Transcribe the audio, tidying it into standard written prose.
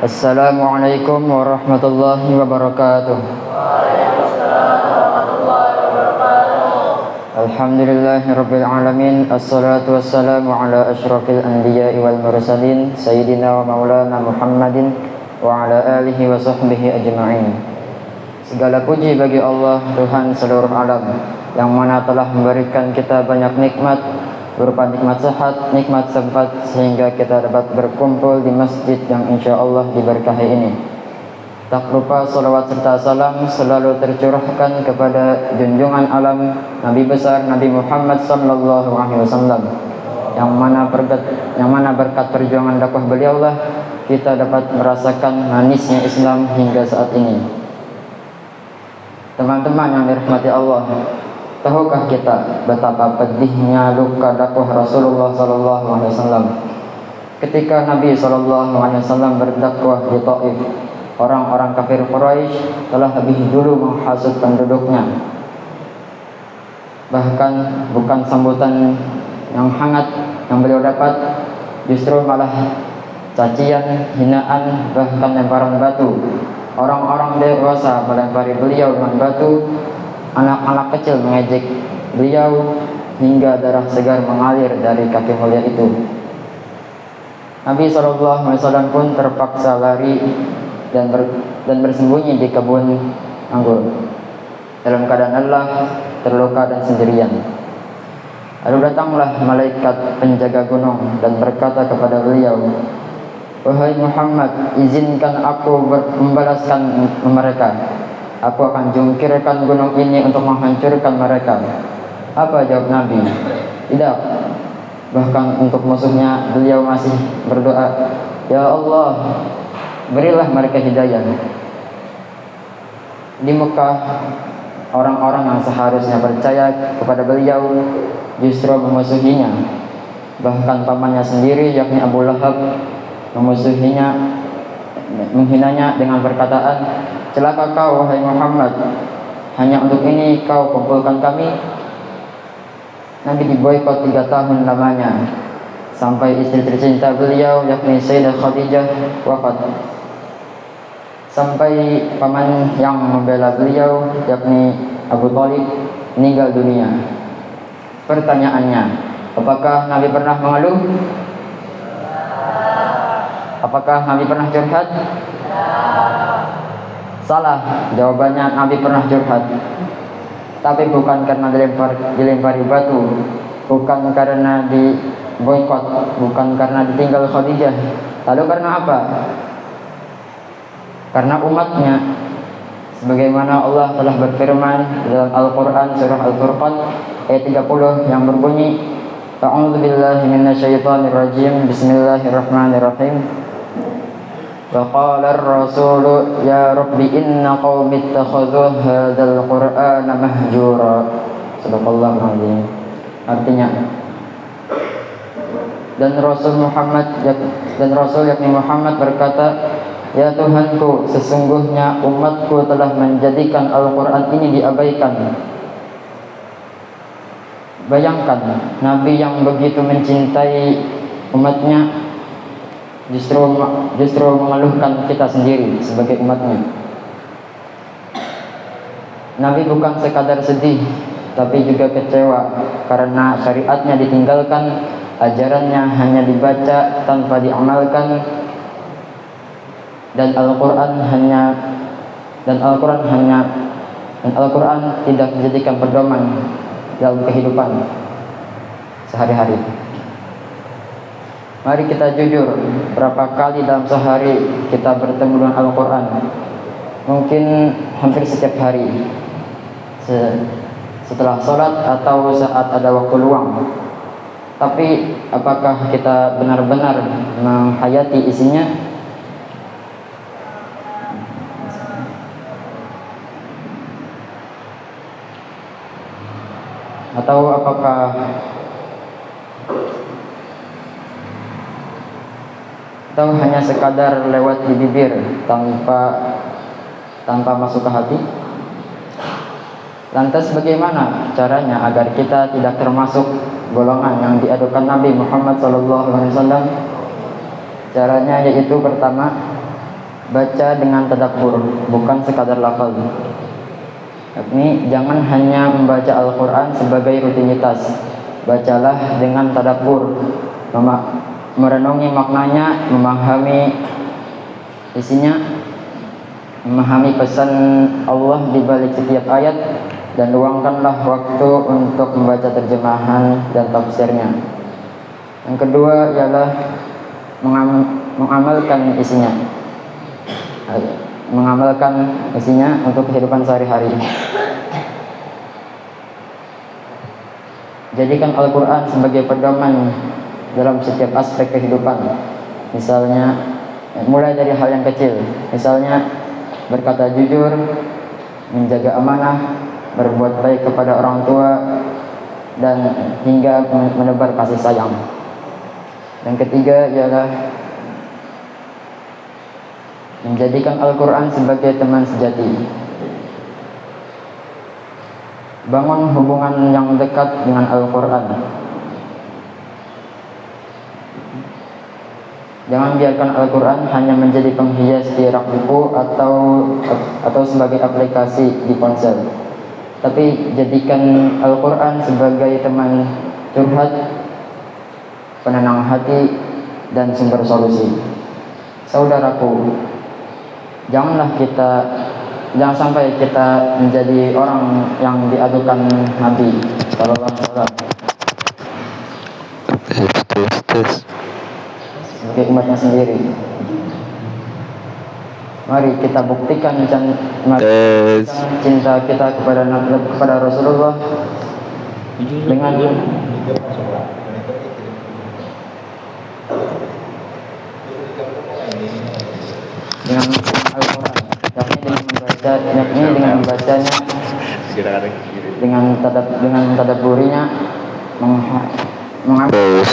Assalamualaikum warahmatullahi wabarakatuh. Alhamdulillahirabbil alamin. Assalatu wassalamu ala asyrafil anbiya'i wal mursalin sayyidina wa maulana Muhammadin wa ala alihi wa sahbihi ajma'in. Segala puji bagi Allah, Tuhan seluruh alam, yang mana telah memberikan kita banyak nikmat, berupa nikmat sehat, nikmat sempat, sehingga kita dapat berkumpul di masjid yang insya Allah diberkahi ini. Tak lupa salawat serta salam selalu tercurahkan kepada junjungan alam Nabi besar Nabi Muhammad sallallahu alaihi wasallam, yang mana berkat perjuangan dakwah beliau lah kita dapat merasakan manisnya Islam hingga saat ini. Teman-teman yang dirahmati Allah, tahukah kita betapa pedihnya luka dakwah Rasulullah sallallahu alaihi wasallam ketika Nabi sallallahu alaihi wasallam berdakwah di Taif? Orang-orang kafir Quraisy telah lebih dulu menghasut penduduknya. Bahkan bukan sambutan yang hangat yang beliau dapat, justru malah cacian, hinaan, bahkan lemparan batu. Orang-orang dewasa melempari beliau dengan batu, anak-anak kecil mengejek beliau, hingga darah segar mengalir dari kaki mulia itu. Nabi SAW pun terpaksa lari dan bersembunyi di kebun anggur dalam keadaan lelah, terluka dan sendirian. Lalu datanglah malaikat penjaga gunung dan berkata kepada beliau, "Wahai Muhammad, izinkan aku membalaskan mereka. Aku akan jungkirkan gunung ini untuk menghancurkan mereka." Apa jawab Nabi? Tidak. Bahkan untuk musuhnya beliau masih berdoa, "Ya Allah, berilah mereka hidayah." Di Mekah, orang-orang yang seharusnya percaya kepada beliau justru memusuhinya. Bahkan pamannya sendiri, yakni Abu Lahab, memusuhinya, menghinanya dengan perkataan, "Celaka kau wahai Muhammad, hanya untuk ini kau kumpulkan kami." Nabi diboikot 3 tahun lamanya, sampai istri tercinta beliau, yakni Sayyidah Khadijah, wafat. Sampai paman yang membela beliau, yakni Abu Thalib, meninggal dunia. Pertanyaannya, apakah Nabi pernah mengeluh? Apakah Nabi pernah curhat? Salah, jawabannya Nabi pernah curhat. Tapi bukan karena dilempari batu, bukan karena diboikot, bukan karena ditinggal Khadijah. Lalu karena apa? Karena umatnya. Sebagaimana Allah telah berfirman dalam Al-Quran surah Al-Furqan ayat 30 yang berbunyi, "A'udzu billahi minasyaitonir rajim. Bismillahirrahmanirrahim. Wa qala ar-rasulu ya rabbi inna qaumi ittakhadhu hadzal qur'ana mahjura." Sadaqallahu alazim. Artinya, dan Rasul yakni Muhammad berkata, "Ya Tuhanku, sesungguhnya umatku telah menjadikan Al-Quran ini diabaikan." Bayangkan, Nabi yang begitu mencintai umatnya justru mengeluhkan kita sendiri sebagai umatnya. Nabi bukan sekadar sedih, tapi juga kecewa karena syariatnya ditinggalkan, ajarannya hanya dibaca tanpa diamalkan, dan Al-Quran tidak dijadikan pedoman dalam kehidupan sehari-hari. Mari kita jujur, berapa kali dalam sehari kita bertemu dengan Al-Quran? Mungkin hampir setiap hari, setelah sholat atau saat ada waktu luang. Tapi apakah kita benar-benar menghayati isinya? Atau hanya sekadar lewat di bibir tanpa masuk ke hati? Lantas bagaimana caranya agar kita tidak termasuk golongan yang diadukan Nabi Muhammad SAW? Caranya yaitu pertama, baca dengan tadabbur, bukan sekadar lafal. Yakni jangan hanya membaca Al-Quran sebagai rutinitas, bacalah dengan tadabbur, merenungi maknanya, memahami isinya, memahami pesan Allah di balik setiap ayat, dan luangkanlah waktu untuk membaca terjemahan dan tafsirnya. Yang kedua ialah mengamalkan isinya untuk kehidupan sehari-hari. Jadikan Al-Quran sebagai pedoman dalam setiap aspek kehidupan. Misalnya, mulai dari hal yang kecil, misalnya berkata jujur, menjaga amanah, berbuat baik kepada orang tua, dan hingga menebar kasih sayang. Dan ketiga ialah menjadikan Al-Quran sebagai teman sejati. Bangun hubungan yang dekat dengan Al-Quran. Jangan biarkan Al-Quran hanya menjadi penghias di rak buku atau sebagai aplikasi di ponsel. Tapi jadikan Al-Quran sebagai teman curhat, penenang hati, dan sumber solusi. Saudaraku, jangan sampai kita menjadi orang yang diadukan Nabi Sallallahu Alaihi Wasallam sebagai umatnya sendiri. Mari kita buktikan cinta kita kepada Rasulullah dengan Al-Quran, yakni dengan membacanya, dengan tadabburinya, mengambil